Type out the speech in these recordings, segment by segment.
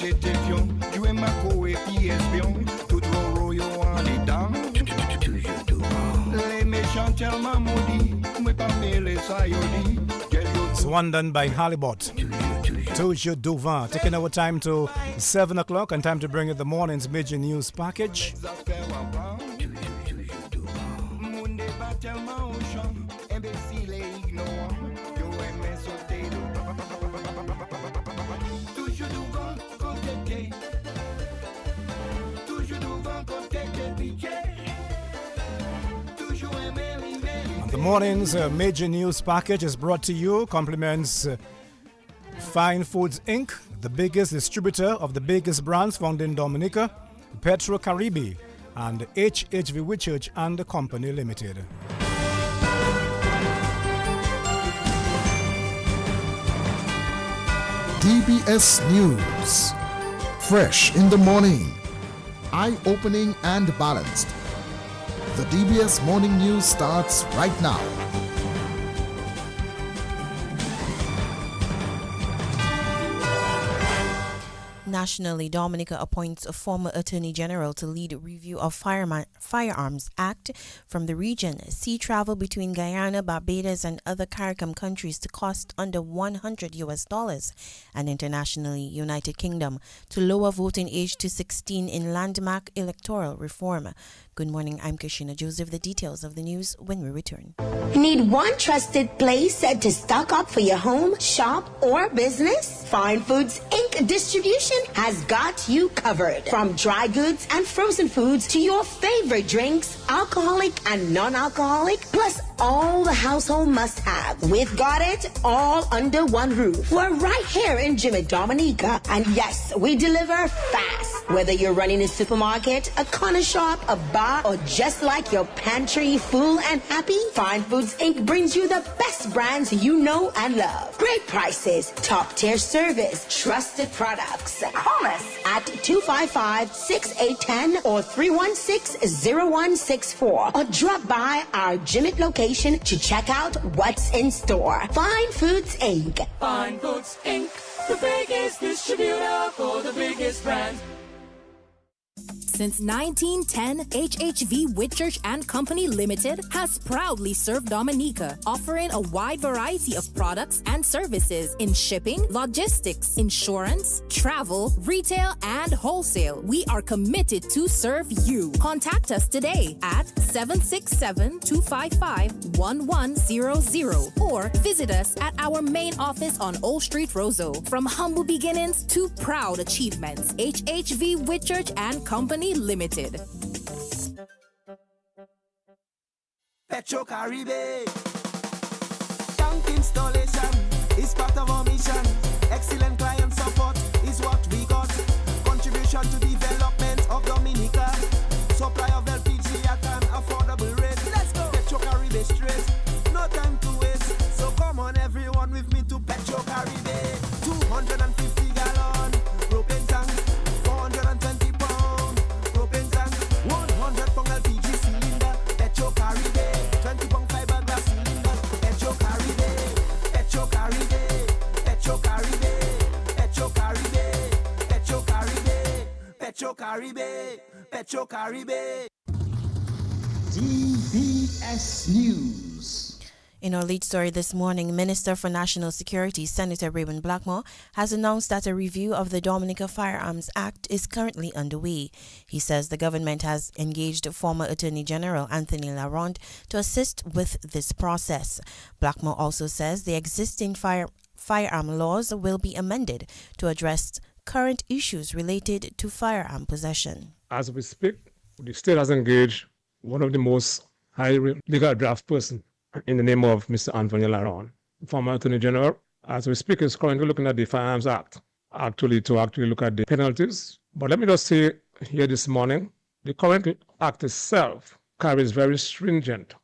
c'était fion, tu es ma co et puis espion, tout gros yo en dedans. Les méchants tellement maudits, moi pas mêler ça yo dit. It's one done by Halibut. Toujours Douvant. Taking our time to 7 o'clock and time to bring you the morning's major news package. The morning's major news package is brought to you. Compliments Fine Foods Inc., the biggest distributor of the biggest brands found in Dominica, Petro Caribe, and HHV Whitchurch and Company Limited. DBS News. Fresh in the morning. Eye-opening and balanced. The DBS Morning News starts right now. Nationally, Dominica appoints a former Attorney General to lead review of Firearms Act from the region. Sea travel between Guyana, Barbados, and other CARICOM countries to cost under $100. And internationally, United Kingdom to lower voting age to 16 in landmark electoral reform. Good morning, I'm Kashina Joseph. The details of the news when we return. Need one trusted place to stock up for your home, shop, or business? Fine Foods Inc. Distribution has got you covered. From dry goods and frozen foods to your favorite drinks, alcoholic and non-alcoholic, plus all the household must-have. We've got it all under one roof. We're right here in Jimmy Dominica. And yes, we deliver fast. Whether you're running a supermarket, a corner shop, a bar, or just like your pantry full and happy, Fine Foods Inc. brings you the best brands you know and love. Great prices, top-tier service, trusted products. Call us at 255-6810 or 316-0164 or drop by our Jimmy location to check out what's in store. Fine Foods Inc. Fine Foods Inc. The biggest distributor for the biggest brands. Since 1910, HHV Whitchurch and Company Limited has proudly served Dominica, offering a wide variety of products and services in shipping, logistics, insurance, travel, retail, and wholesale. We are committed to serve you. Contact us today at 767-255-1100 or visit us at our main office on Old Street, Roseau. From humble beginnings to proud achievements, HHV Whitchurch and Company Limited. Petro Caribe. Tank installation is part of our mission. Excellent client support is what we got. Contribution to development of Dominica. Supply of LPG at an affordable rate. Let's go. Petro Caribe straight. No time to waste. So come on everyone with me to Petro Caribe. 250 gallon propane tank. 420 pound propane tank. 100 pound LPG cylinder. Petro Caribe. 20 pound fiberglass cylinder. Petro Caribe. Petro Caribe. Petro Caribe. Petro Caribe. Petro Caribe. Petro Caribe. Petro Caribe. DBS News. In our lead story this morning, Minister for National Security, Senator Raymond Blackmore, has announced that a review of the Dominica Firearms Act is currently underway. He says the government has engaged former Attorney General Anthony Laronde to assist with this process. Blackmore also says the existing firearm laws will be amended to address current issues related to firearm possession. As we speak, the state has engaged one of the most high legal draft person in the name of Mr. Anthony Laronde, former Attorney General. As we speak, is currently looking at the Firearms Act, to look at the penalties. But let me just say here this morning, the current act itself carries very stringent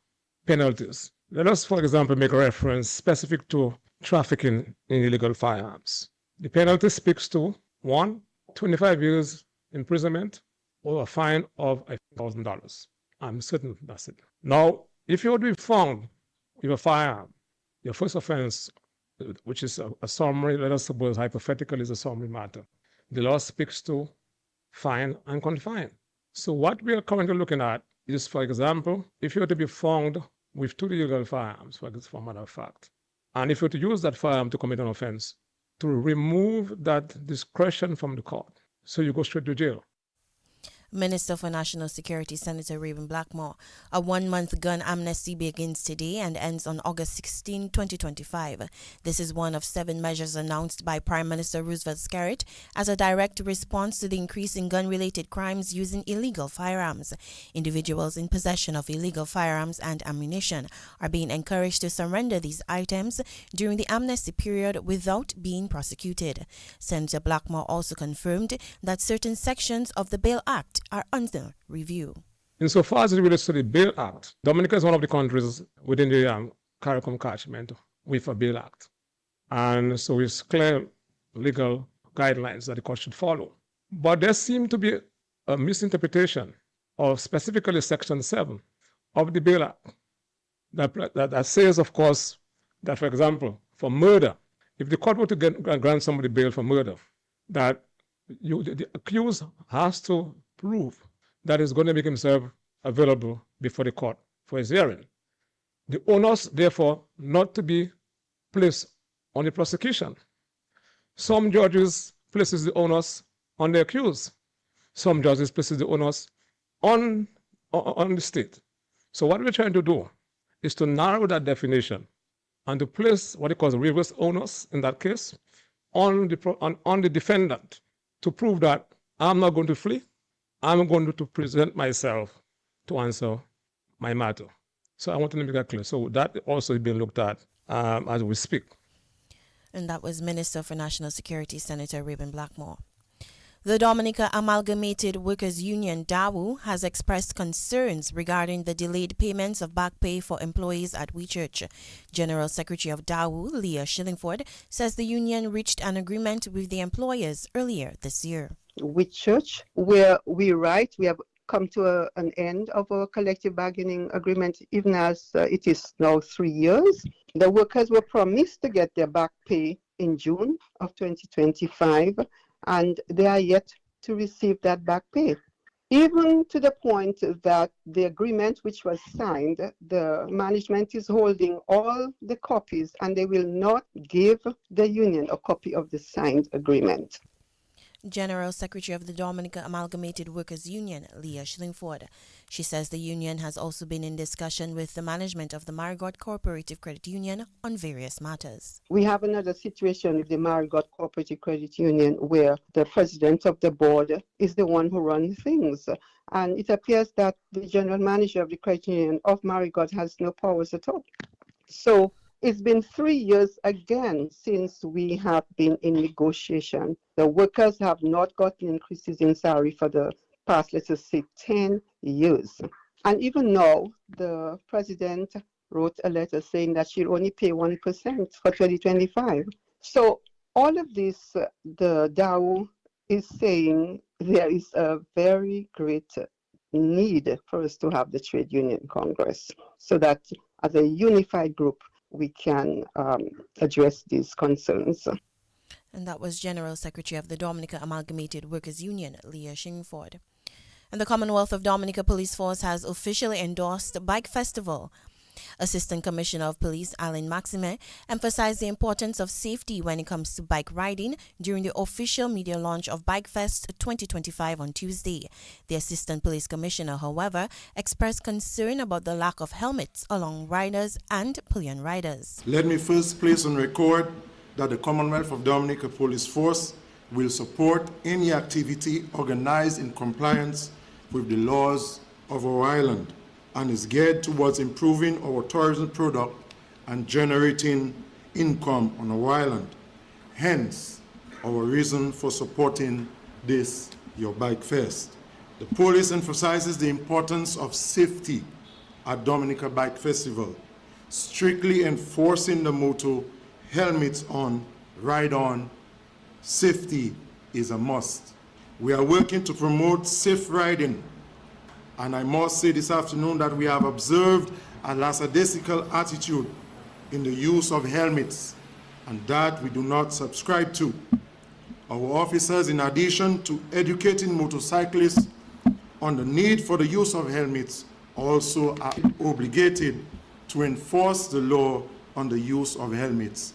penalties. Let us, for example, make a reference specific to trafficking in illegal firearms. The penalty speaks to 1, 25 years imprisonment or a fine of $1,000. I'm certain that's it. Now, if you would be found with a firearm, your first offense, which is a summary, let us suppose hypothetically is a summary matter, The law speaks to fine and confine. So what we are currently looking at is, for example, if you were to be found with 2 illegal firearms, for matter of fact, and if you were to use that firearm to commit an offense, to remove that discretion from the court, so you go straight to jail. Minister for National Security, Senator Reuben Blackmore. A 1-month gun amnesty begins today and ends on August 16, 2025. This is one of 7 measures announced by Prime Minister Roosevelt Skerrit as a direct response to the increase in gun-related crimes using illegal firearms. Individuals in possession of illegal firearms and ammunition are being encouraged to surrender these items during the amnesty period without being prosecuted. Senator Blackmore also confirmed that certain sections of the Bail Act are under review. Insofar as it relates to the Bail Act, Dominica is one of the countries within the CARICOM catchment with a Bail Act. And so it's clear legal guidelines that the court should follow. But there seemed to be a misinterpretation of specifically Section 7 of the Bail Act that says, of course, that, for example, for murder, if the court were to grant somebody bail for murder, that the accused has to prove that he's going to make himself available before the court for his hearing. The onus, therefore, not to be placed on the prosecution. Some judges places the onus on the accused. Some judges places the onus on the state. So what we're trying to do is to narrow that definition and to place what it calls reverse onus in that case on the defendant to prove that I'm not going to flee. I'm going to present myself to answer my matter. So I want to make that clear. So that also is being looked at as we speak. And that was Minister for National Security, Senator Reuben Blackmore. The Dominica Amalgamated Workers Union, DAWU, has expressed concerns regarding the delayed payments of back pay for employees at Whitchurch. General Secretary of DAWU, Leah Shillingford, says the union reached an agreement with the employers earlier this year. Whitchurch, where we have come to an end of our collective bargaining agreement, even as it is now 3 years. The workers were promised to get their back pay in June of 2025, and they are yet to receive that back pay. Even to the point that the agreement which was signed, the management is holding all the copies and they will not give the union a copy of the signed agreement. General Secretary of the Dominica Amalgamated Workers Union, Leah Shillingford. She says the union has also been in discussion with the management of the Marigot Cooperative Credit Union on various matters. We have another situation with the Marigot Cooperative Credit Union where the president of the board is the one who runs things. And it appears that the general manager of the credit union of Marigot has no powers at all. So it's been 3 years again since we have been in negotiation. The workers have not gotten increases in salary for the past, let's just say, 10 years. And even now, the president wrote a letter saying that she'll only pay 1% for 2025. So all of this, the DAO is saying there is a very great need for us to have the Trade Union Congress so that as a unified group, we can address these concerns. And that was General Secretary of the Dominica Amalgamated Workers Union, Leah Shillingford. And the Commonwealth of Dominica Police Force has officially endorsed Bike Festival. Assistant Commissioner of Police Alan Maxime emphasized the importance of safety when it comes to bike riding during the official media launch of Bike Fest 2025 on Tuesday. The Assistant Police Commissioner, however, expressed concern about the lack of helmets along riders and pillion riders. Let me first place on record that the Commonwealth of Dominica Police Force will support any activity organized in compliance with the laws of our island and is geared towards improving our tourism product and generating income on our island. Hence, our reason for supporting this, your Bike Fest. The police emphasizes the importance of safety at Dominica Bike Festival, strictly enforcing the motto, helmets on, ride on, safety is a must. We are working to promote safe riding, and I must say this afternoon that we have observed a lackadaisical attitude in the use of helmets, and that we do not subscribe to. Our officers, in addition to educating motorcyclists on the need for the use of helmets, also are obligated to enforce the law on the use of helmets.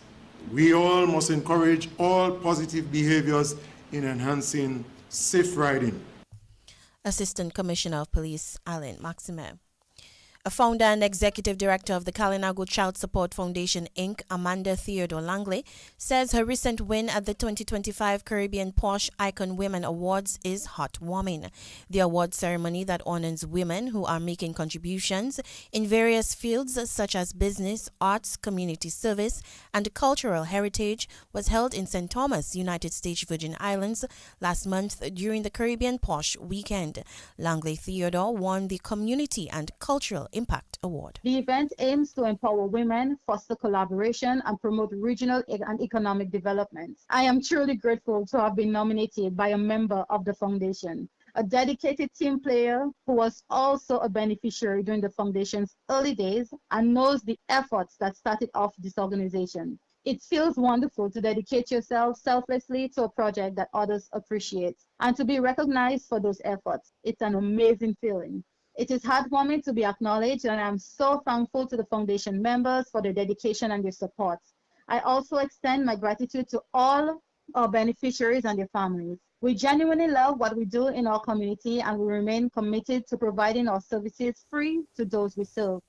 We all must encourage all positive behaviors in enhancing safe riding. Assistant Commissioner of Police Alan Maxime. A founder and executive director of the Kalinago Child Support Foundation, Inc., Amanda Theodore Langley, says her recent win at the 2025 Caribbean Posh Icon Women Awards is heartwarming. The award ceremony that honors women who are making contributions in various fields such as business, arts, community service, and cultural heritage was held in St. Thomas, United States Virgin Islands last month during the Caribbean Posh Weekend. Langley Theodore won the Community and Cultural Impact Award. The event aims to empower women, foster collaboration, and promote regional and economic development. I am truly grateful to have been nominated by a member of the foundation, a dedicated team player who was also a beneficiary during the foundation's early days and knows the efforts that started off this organization. It feels wonderful to dedicate yourself selflessly to a project that others appreciate and to be recognized for those efforts. It's an amazing feeling. It is heartwarming to be acknowledged, and I'm so thankful to the foundation members for their dedication and their support. I also extend my gratitude to all our beneficiaries and their families. We genuinely love what we do in our community, and we remain committed to providing our services free to those we serve.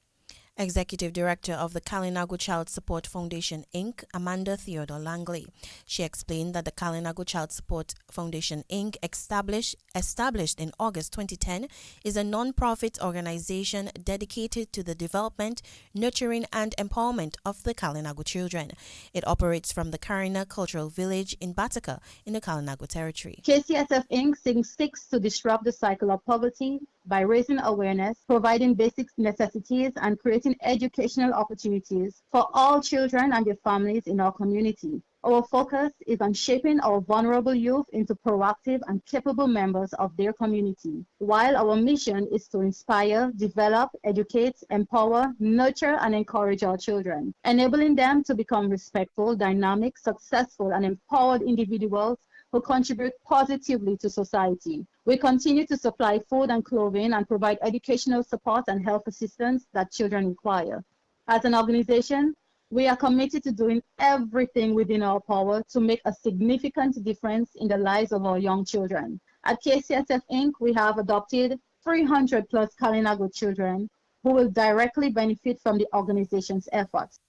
Executive Director of the Kalinago Child Support Foundation, Inc., Amanda Theodore Langley. She explained that the Kalinago Child Support Foundation, Inc., established in August 2010, is a non-profit organization dedicated to the development, nurturing, and empowerment of the Kalinago children. It operates from the Karina Cultural Village in Bataka in the Kalinago Territory. KCSF, Inc. seeks to disrupt the cycle of poverty by raising awareness, providing basic necessities, and creating educational opportunities for all children and their families in our community. Our focus is on shaping our vulnerable youth into proactive and capable members of their community, while our mission is to inspire, develop, educate, empower, nurture, and encourage our children, enabling them to become respectful, dynamic, successful, and empowered individuals who contribute positively to society. We continue to supply food and clothing and provide educational support and health assistance that children require. As an organization, we are committed to doing everything within our power to make a significant difference in the lives of our young children. At KCSF Inc., we have adopted 300 plus Kalinago children who will directly benefit from the organization's efforts.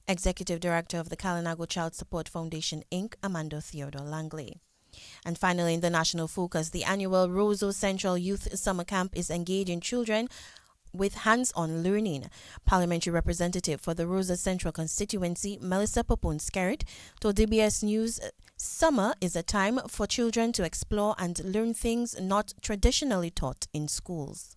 Executive Director of the Kalinago Child Support Foundation, Inc., Amanda Theodore Langley. And finally, in the national focus, the annual Roseau Central Youth Summer Camp is engaging children with hands-on learning. Parliamentary representative for the Roseau Central constituency, Melissa Popon-Skerrit, told DBS News summer is a time for children to explore and learn things not traditionally taught in schools.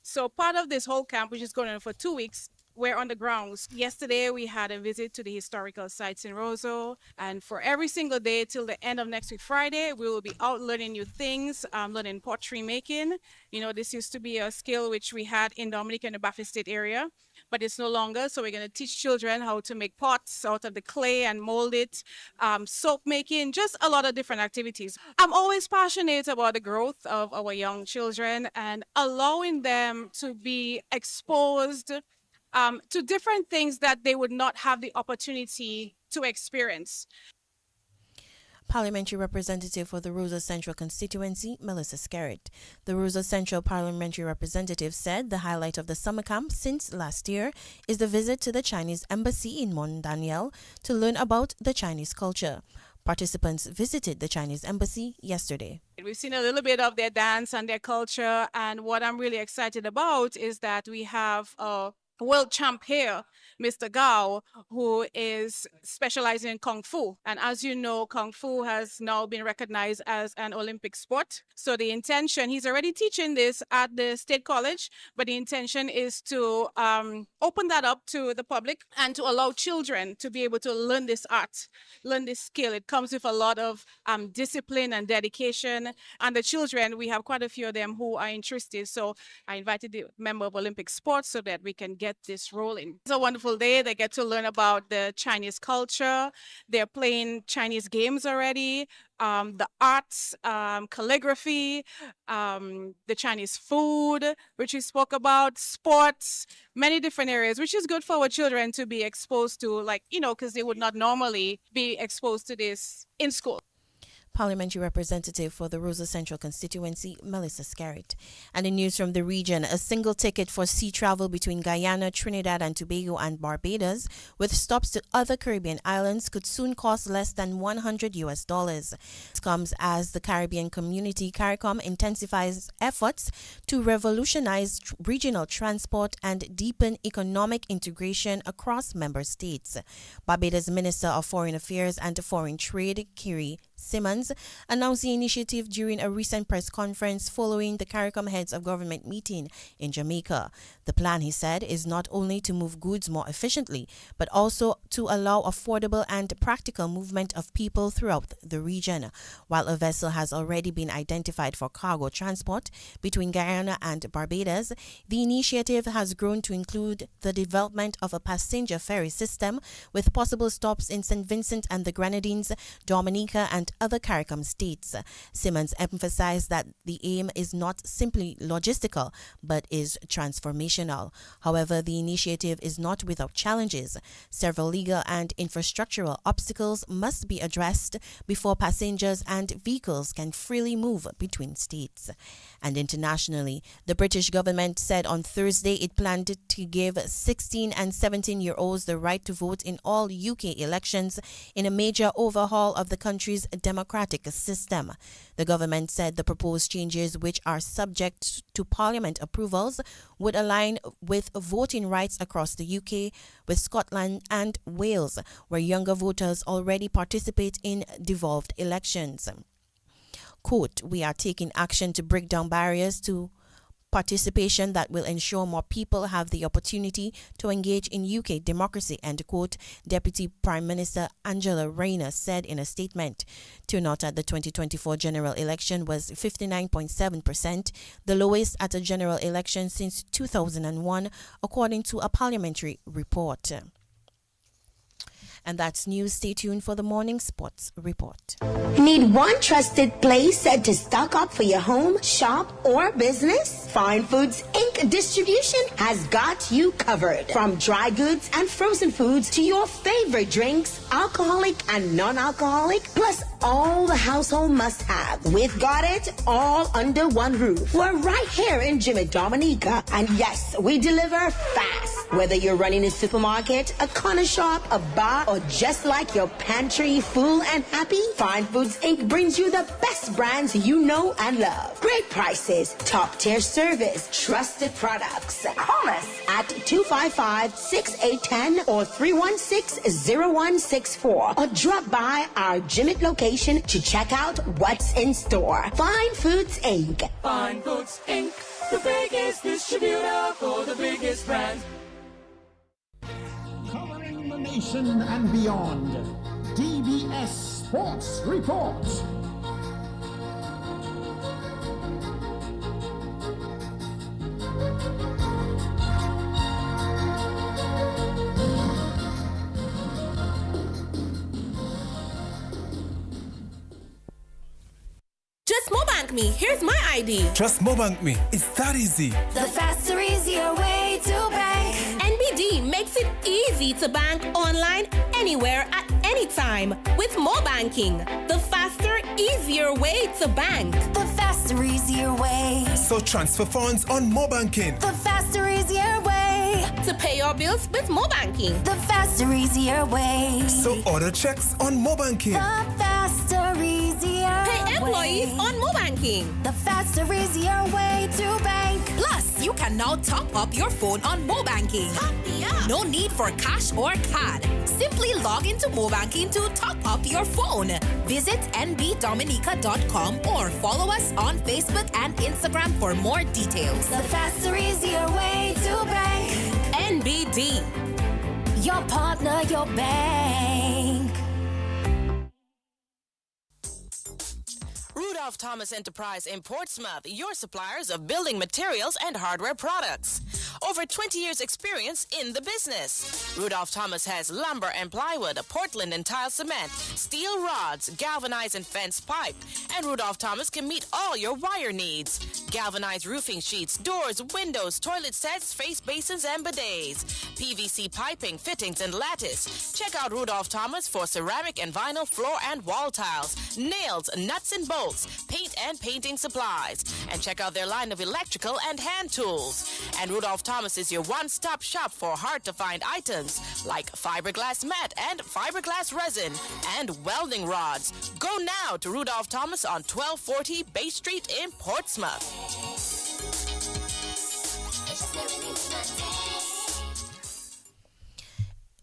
So part of this whole camp, which is going on for 2 weeks, we're on the grounds. Yesterday, we had a visit to the historical sites in Roseau. And for every single day till the end of next week, Friday, we will be out learning new things, learning pottery making. You know, this used to be a skill which we had in Dominica and the Baffin State area, but it's no longer. So we're going to teach children how to make pots out of the clay and mold it, soap making, just a lot of different activities. I'm always passionate about the growth of our young children and allowing them to be exposed to different things that they would not have the opportunity to experience. Parliamentary representative for the Roseau Central constituency, Melissa Skerrit. The Roseau Central parliamentary representative said the highlight of the summer camp since last year is the visit to the Chinese embassy in Mont Daniel to learn about the Chinese culture. Participants visited the Chinese embassy yesterday. We've seen a little bit of their dance and their culture, and what I'm really excited about is that we have a world champ here, Mr. Gao, who is specializing in Kung Fu. And as you know, Kung Fu has now been recognized as an Olympic sport. So the intention, he's already teaching this at the State College, but the intention is to open that up to the public and to allow children to be able to learn this art, learn this skill. It comes with a lot of discipline and dedication. And the children, we have quite a few of them who are interested. So I invited the member of Olympic sports so that we can get this rolling. It's a wonderful day. They get to learn about the Chinese culture. They're playing Chinese games already. The arts, calligraphy, the Chinese food, which we spoke about, sports, many different areas, which is good for our children to be exposed to, like, because they would not normally be exposed to this in school. Parliamentary Representative for the Rosa Central constituency, Melissa Scarrett. And in news from the region, a single ticket for sea travel between Guyana, Trinidad and Tobago and Barbados, with stops to other Caribbean islands, could soon cost less than $100. This comes as the Caribbean Community CARICOM intensifies efforts to revolutionize regional transport and deepen economic integration across member states. Barbados Minister of Foreign Affairs and Foreign Trade, Kiri Simmons, announced the initiative during a recent press conference following the CARICOM Heads of Government meeting in Jamaica. The plan, he said, is not only to move goods more efficiently, but also to allow affordable and practical movement of people throughout the region. While a vessel has already been identified for cargo transport between Guyana and Barbados, the initiative has grown to include the development of a passenger ferry system with possible stops in St. Vincent and the Grenadines, Dominica, and other CARICOM states. Simmons emphasized that the aim is not simply logistical, but is transformational. However, the initiative is not without challenges. Several legal and infrastructural obstacles must be addressed before passengers and vehicles can freely move between states. And internationally, the British government said on Thursday it planned to give 16 and 17-year-olds the right to vote in all UK elections in a major overhaul of the country's democratic system. The government said the proposed changes, which are subject to Parliament approvals, would align with voting rights across the UK, with Scotland and Wales, where younger voters already participate in devolved elections. Quote, "We are taking action to break down barriers to participation that will ensure more people have the opportunity to engage in UK democracy," end quote, Deputy Prime Minister Angela Rayner said in a statement. Turnout at the 2024 general election was 59.7%, the lowest at a general election since 2001, according to a parliamentary report. And that's news. Stay tuned for the morning sports report. Need one trusted place to stock up for your home, shop, or business? Fine Foods Inc. Distribution has got you covered. From dry goods and frozen foods to your favorite drinks, alcoholic and non-alcoholic, plus all the household must-have. We've got it all under one roof. We're right here in Jimmy Dominica. And yes, we deliver fast. Whether you're running a supermarket, a corner shop, a bar, or just like your pantry full and happy, Fine Foods Inc. brings you the best brands you know and love. Great prices, top-tier service, trusted products. Call us at 255-6810 or 316-0164 or drop by our Jimmet location to check out what's in store. Fine Foods Inc. Fine Foods Inc., the biggest distributor for the biggest brand. Covering the nation and beyond, DBS Sports Report. Just Mobank me. Here's my ID. Just Mobank me. It's that easy. The faster, easier way to bank. NBD makes it easy to bank online, anywhere, at any time with Mobanking. The faster, easier way to bank. The faster, easier way. So transfer funds on Mobanking. The faster, easier way. To pay your bills with Mobanking. The faster, easier way. So order checks on Mobanking. The faster, easier Pay employees way. on Mobanking. The faster, easier way to bank. Plus, You can now top up your phone on MoBanking. No need for cash or card. Simply log into MoBanking to top up your phone. Visit nbdominica.com or follow us on Facebook and Instagram for more details. The faster, easier way to bank. NBD. Your partner, your bank. Rudolph Thomas Enterprise in Portsmouth, your suppliers of building materials and hardware products. Over 20 years experience in the business. Rudolph Thomas has lumber and plywood, Portland and tile cement, steel rods, galvanized and fence pipe. And Rudolph Thomas can meet all your wire needs. Galvanized roofing sheets, doors, windows, toilet sets, face basins and bidets. PVC piping, fittings and lattice. Check out Rudolph Thomas for ceramic and vinyl floor and wall tiles, nails, nuts and bolts, paint and painting supplies. And check out their line of electrical and hand tools. And Rudolph Thomas is your one-stop shop for hard-to-find items like fiberglass mat and fiberglass resin and welding rods. Go now to Rudolph Thomas on 1240 Bay Street in Portsmouth.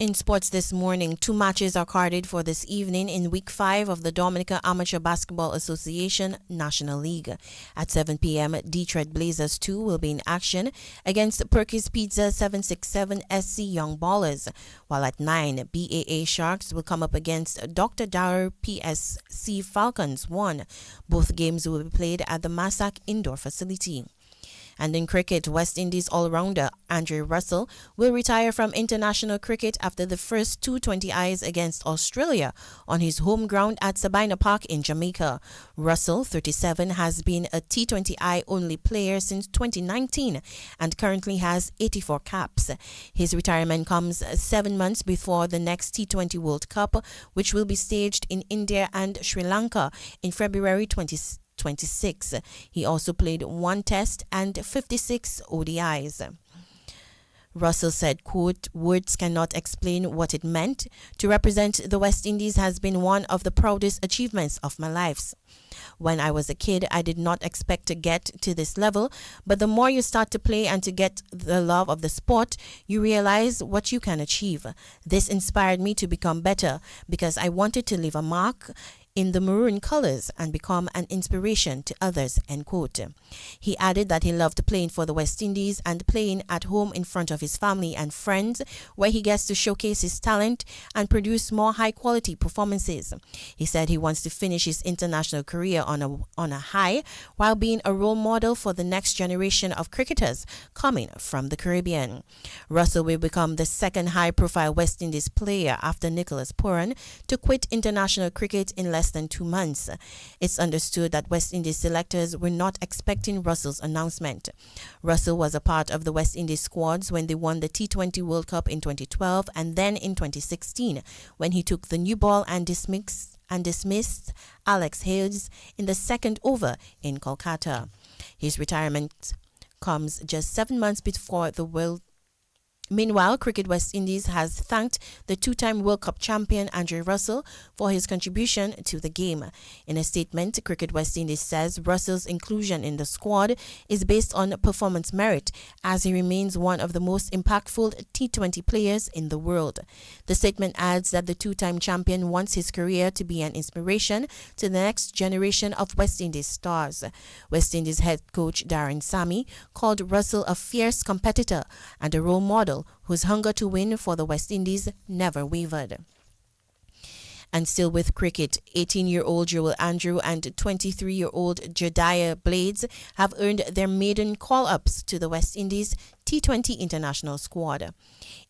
In sports this morning, 2 matches are carded for this evening in Week 5 of the Dominica Amateur Basketball Association National League. At 7 p.m., Detroit Blazers 2 will be in action against Perkins Pizza 767 SC Young Ballers, while at 9, BAA Sharks will come up against Dr. Dower PSC Falcons 1. Both games will be played at the Massac Indoor Facility. And in cricket, West Indies all-rounder Andre Russell will retire from international cricket after the first 220Is against Australia on his home ground at Sabina Park in Jamaica. Russell, 37, has been a T20I only player since 2019 and currently has 84 caps. His retirement comes 7 months before the next T20 World Cup, which will be staged in India and Sri Lanka in February 26. He also played 1 test and 56 ODIs. Russell said, quote, "Words cannot explain what it meant. To represent the West Indies has been one of the proudest achievements of my life. When I was a kid, I did not expect to get to this level, but the more you start to play and to get the love of the sport, you realize what you can achieve. This inspired me to become better because I wanted to leave a mark in the maroon colors and become an inspiration to others," end quote. He added that he loved playing for the West Indies and playing at home in front of his family and friends, where he gets to showcase his talent and produce more high-quality performances. He said he wants to finish his international career on a high while being a role model for the next generation of cricketers coming from the Caribbean. Russell will become the second high-profile West Indies player after Nicholas Pooran to quit international cricket in less than 2 months. It's understood that West Indies selectors were not expecting Russell's announcement. Russell was a part of the West Indies squads when they won the T20 World Cup in 2012 and then in 2016 when he took the new ball and dismissed Alex Hales in the second over in Kolkata. His retirement comes just 7 months before the World. Meanwhile, Cricket West Indies has thanked the 2-time World Cup champion Andre Russell for his contribution to the game. In a statement, Cricket West Indies says Russell's inclusion in the squad is based on performance merit, as he remains one of the most impactful T20 players in the world. The statement adds that the 2-time champion wants his career to be an inspiration to the next generation of West Indies stars. West Indies head coach Darren Sammy called Russell a fierce competitor and a role model whose hunger to win for the West Indies never wavered. And still with cricket, 18-year-old Joel Andrew and 23-year-old Jediah Blades have earned their maiden call-ups to the West Indies T20 international squad.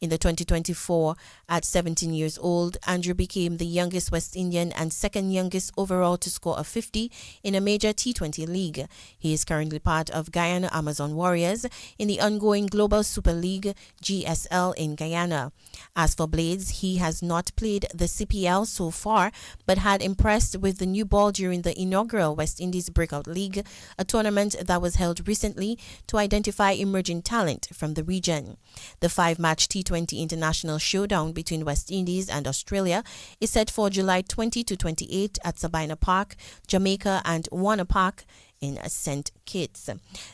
In the 2024, at 17 years old, Andrew became the youngest West Indian and second youngest overall to score a 50 in a major T20 league. He is currently part of Guyana Amazon Warriors in the ongoing Global Super League GSL in Guyana. As for Blades, he has not played the CPL so far, but had impressed with the new ball during the inaugural West Indies Breakout League, a tournament that was held recently to identify emerging talent from the region. The 5-match T20 international showdown between West Indies and Australia is set for July 20 to 28 at Sabina Park, Jamaica and Warner Park in St. Kitts.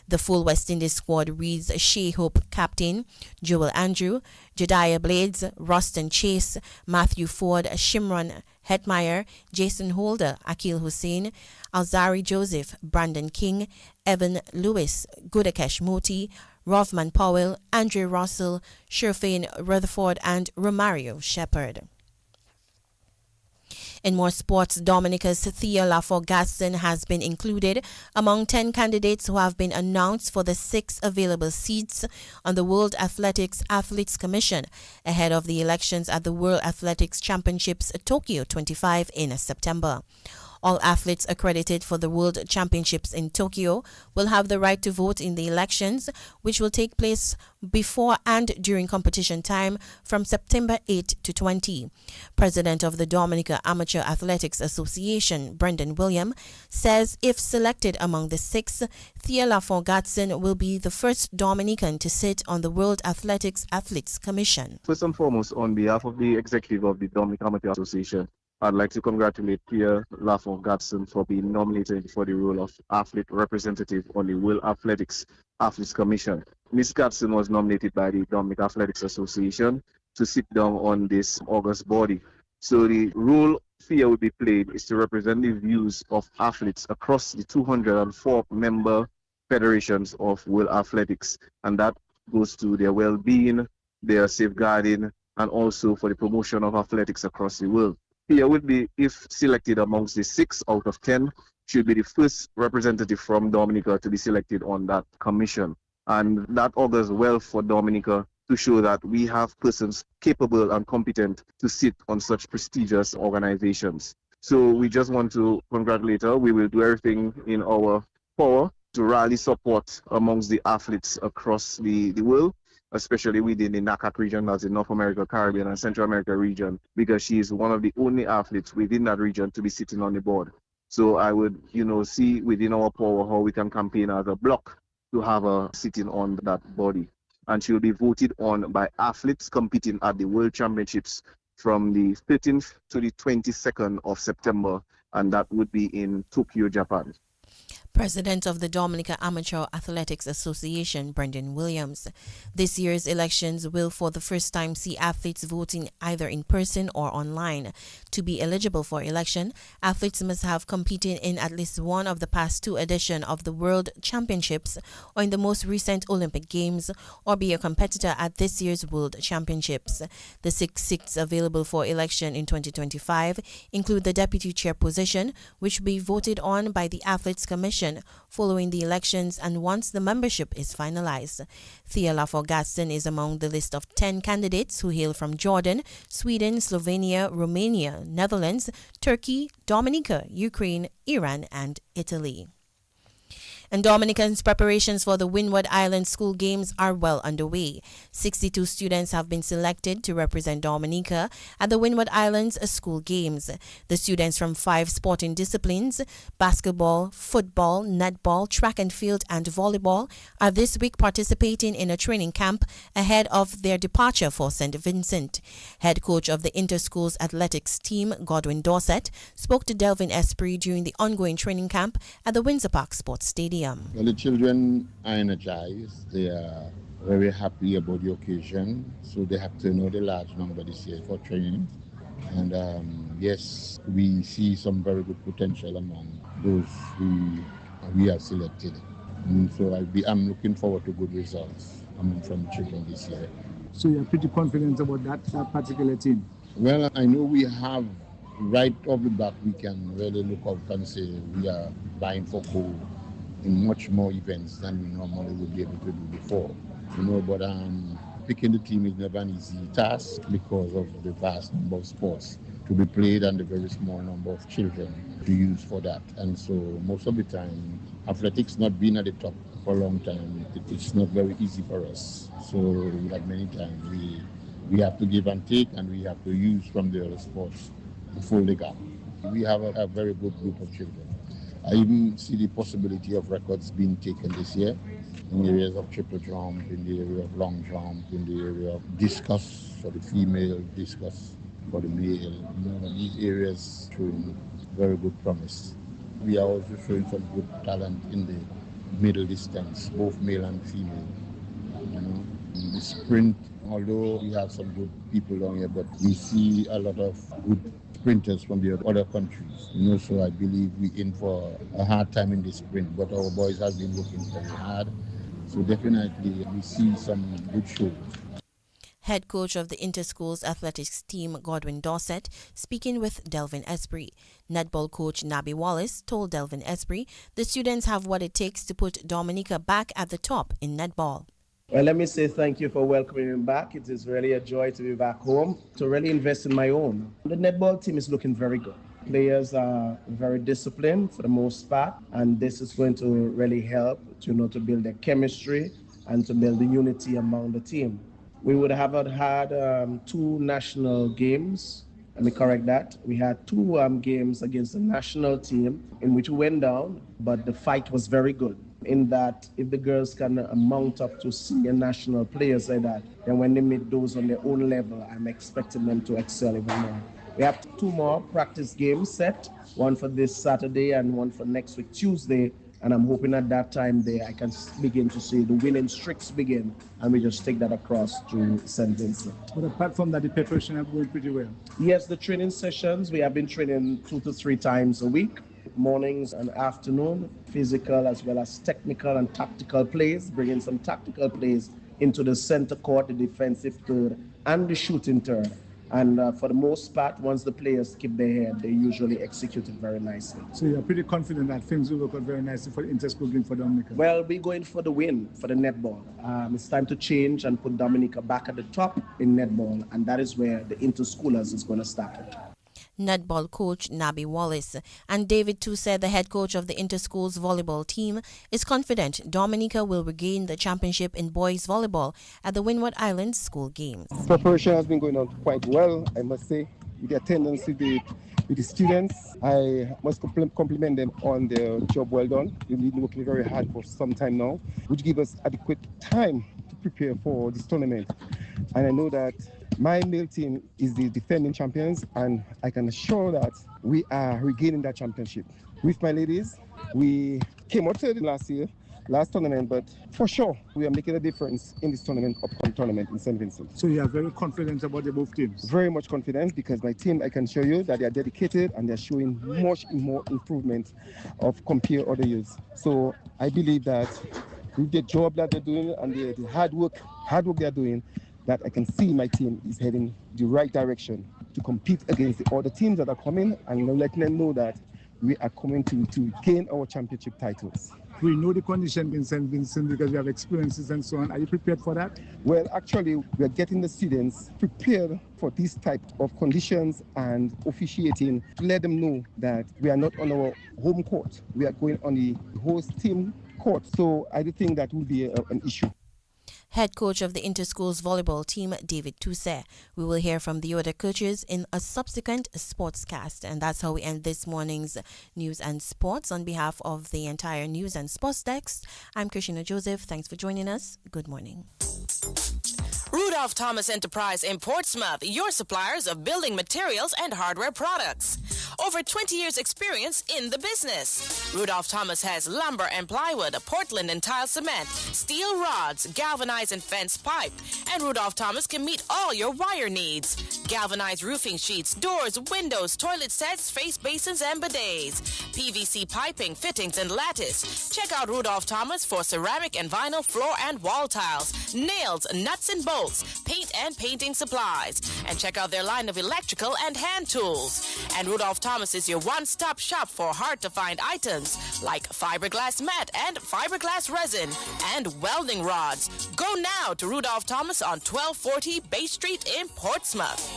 The full West Indies squad reads Shea Hope captain, Joel Andrew, Jediah Blades, Ruston Chase, Matthew Ford, Shimron Hetmeyer, Jason Holder, Akil Hussein, Alzari Joseph, Brandon King, Evan Lewis, Gudakesh Moti, Rothman Powell, Andre Russell, Sherfane Rutherford, and Romario Shepherd. In more sports, Dominica's Thea Laforgue-Gaston has been included among 10 candidates who have been announced for the 6 available seats on the World Athletics Athletes Commission ahead of the elections at the World Athletics Championships Tokyo 25 in September. All athletes accredited for the World Championships in Tokyo will have the right to vote in the elections, which will take place before and during competition time from September 8 to 20. President of the Dominica Amateur Athletics Association, Brendan William, says if selected among the 6, Thea Laforgue-Gaston will be the first Dominican to sit on the World Athletics Athletes Commission. First and foremost, on behalf of the executive of the Dominica Amateur Association, I'd like to congratulate Thea Laforgue-Gaston for being nominated for the role of athlete representative on the World Athletics Athletes Commission. Ms. Gaston was nominated by the Dominica Athletics Association to sit down on this August body. So the role Thea will be played is to represent the views of athletes across the 204 member federations of World Athletics, and that goes to their well-being, their safeguarding, and also for the promotion of athletics across the world. Thea would be, if selected amongst the 6 out of 10, should be the first representative from Dominica to be selected on that commission. And that augurs well for Dominica to show that we have persons capable and competent to sit on such prestigious organizations. So we just want to congratulate her. We will do everything in our power to rally support amongst the athletes across the world, especially within the NACAC region, that's the North America, Caribbean, and Central America region, because she is one of the only athletes within that region to be sitting on the board. So I would, see within our power how we can campaign as a bloc to have her sitting on that body. And she will be voted on by athletes competing at the World Championships from the 13th to the 22nd of September, and that would be in Tokyo, Japan. President of the Dominica Amateur Athletics Association, Brendan Williams. This year's elections will for the first time see athletes voting either in person or online. To be eligible for election, athletes must have competed in at least one of the past 2 editions of the World Championships or in the most recent Olympic Games, or be a competitor at this year's World Championships. The 6 seats available for election in 2025 include the deputy chair position, which will be voted on by the Athletes Commission following the elections and once the membership is finalized. Thea Laforgue-Gaston is among the list of 10 candidates who hail from Jordan, Sweden, Slovenia, Romania, Netherlands, Turkey, Dominica, Ukraine, Iran, and Italy. And Dominican's preparations for the Windward Island School Games are well underway. 62 students have been selected to represent Dominica at the Windward Islands School Games. The students from 5 sporting disciplines, basketball, football, netball, track and field, and volleyball, are this week participating in a training camp ahead of their departure for St. Vincent. Head coach of the Interschools Athletics team, Godwin Dorset, spoke to Delvin Esprit during the ongoing training camp at the Windsor Park Sports Stadium. Well, the children are energized. They are very happy about the occasion. So they have to know the large number this year for training. And yes, we see some very good potential among those who we have selected. And so I'm looking forward to good results from children this year. So you're pretty confident about that particular team? Well, I know we have right off the bat, we can really look out and say we are vying for gold in much more events than we normally would be able to do before. But picking the team is never an easy task because of the vast number of sports to be played and the very small number of children to use for that. And so most of the time, athletics not being at the top for a long time, it's not very easy for us. So like many times, we have to give and take, and we have to use from the other sports to fill the gap. We have a very good group of children. I even see the possibility of records being taken this year in the areas of triple jump, in the area of long jump, in the area of discus for the female, discus for the male. These areas showing very good promise. We are also showing some good talent in the middle distance, both male and female. You know, in the sprint, although we have some good people down here, but we see a lot of good sprinters from the other countries. You know, so I believe we're in for a hard time in the sprint, but our boys have been working very hard. So definitely we see some good shows. Head coach of the Interschools Athletics team, Godwin Dorset, speaking with Delvin Esprey. Netball coach Nabi Wallace told Delvin Esprey the students have what it takes to put Dominica back at the top in netball. Well, let me say thank you for welcoming me back. It is really a joy to be back home, to really invest in my own. The netball team is looking very good. Players are very disciplined for the most part, and this is going to really help to build the chemistry and to build the unity among the team. We would have had 2 national games. Let me correct that. We had 2 games against the national team in which we went down, but the fight was very good. In that, if the girls can mount up to senior national players like that, then when they meet those on their own level, I'm expecting them to excel even more. We have 2 more practice games set, one for this Saturday and one for next week, Tuesday. And I'm hoping at that time there I can begin to see the winning streaks begin, and we just take that across to St. Vincent. But apart from that, the preparation is going pretty well. Yes, the training sessions, we have been training 2 to 3 times a week, mornings and afternoon, physical as well as technical and tactical plays, bringing some tactical plays into the center court, the defensive third, and the shooting third. And for the most part, once the players keep their head, they usually execute it very nicely. So you're pretty confident that things will work out very nicely for the inter-school game for Dominica? Well, we're going for the win for the netball. It's time to change and put Dominica back at the top in netball, and that is where the inter-schoolers is going to start it. Netball coach Nabi Wallace and David Toussaint, the head coach of the Interschools volleyball team, is confident Dominica will regain the championship in boys volleyball at the Windward Islands School Games. Preparation has been going on quite well, I must say, with the attendance with the students. I must compliment them on their job well done. They've been working very hard for some time now, which gives us adequate time to prepare for this tournament. And I know that my male team is the defending champions, and I can assure that we are regaining that championship. With my ladies, we came out third last tournament, but for sure we are making a difference in this upcoming tournament in St. Vincent. So you are very confident about the both teams? Very much confident, because my team, I can show you that they are dedicated and they're showing much more improvement of compared other years. So I believe that with the job that they're doing and the hard work they're doing, that I can see my team is heading the right direction to compete against the other teams that are coming, and letting them know that we are coming to gain our championship titles. We know the condition in St. Vincent because we have experiences and so on. Are you prepared for that? Well, actually, we are getting the students prepared for these type of conditions and officiating to let them know that we are not on our home court. We are going on the host team court. So I do think that will be an issue. Head coach of the Interschools volleyball team, David Toussaint. We will hear from the other coaches in a subsequent sportscast. And that's how we end this morning's News and Sports. On behalf of the entire News and Sports desk, I'm Krishna Joseph. Thanks for joining us. Good morning. Rudolph Thomas Enterprise in Portsmouth, your suppliers of building materials and hardware products. Over 20 years experience in the business. Rudolph Thomas has lumber and plywood, Portland and tile cement, steel rods, galvanized and fence pipe. And Rudolph Thomas can meet all your wire needs. Galvanized roofing sheets, doors, windows, toilet sets, face basins and bidets. PVC piping, fittings and lattice. Check out Rudolph Thomas for ceramic and vinyl floor and wall tiles, nails, nuts and bolts, paint and painting supplies. And check out their line of electrical and hand tools. And Rudolph Thomas is your one-stop shop for hard-to-find items like fiberglass mat and fiberglass resin and welding rods. Go now to Rudolph Thomas on 1240 Bay Street in Portsmouth.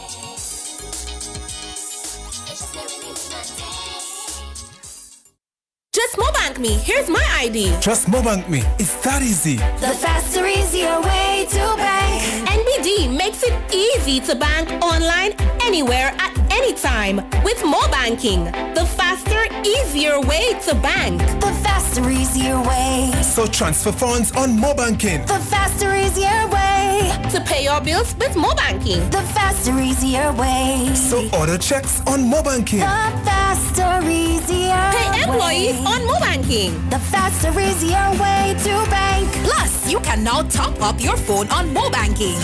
Just Mobank me. Here's my ID. Just Mobank me. It's that easy. The faster, easier way to bank. NBD makes it easy to bank online, anywhere, at any time with Mobanking. The faster, easier way to bank. The faster, easier way. So transfer funds on Mobanking. The faster, easier way. To pay your bills with Mobanking. The faster, easier way. So order checks on Mobanking. The faster, faster, easier Pay employees way. on mobanking. The faster, easier way to bank. Plus, you can now top up your phone on mobanking.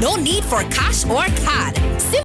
No need for cash or card.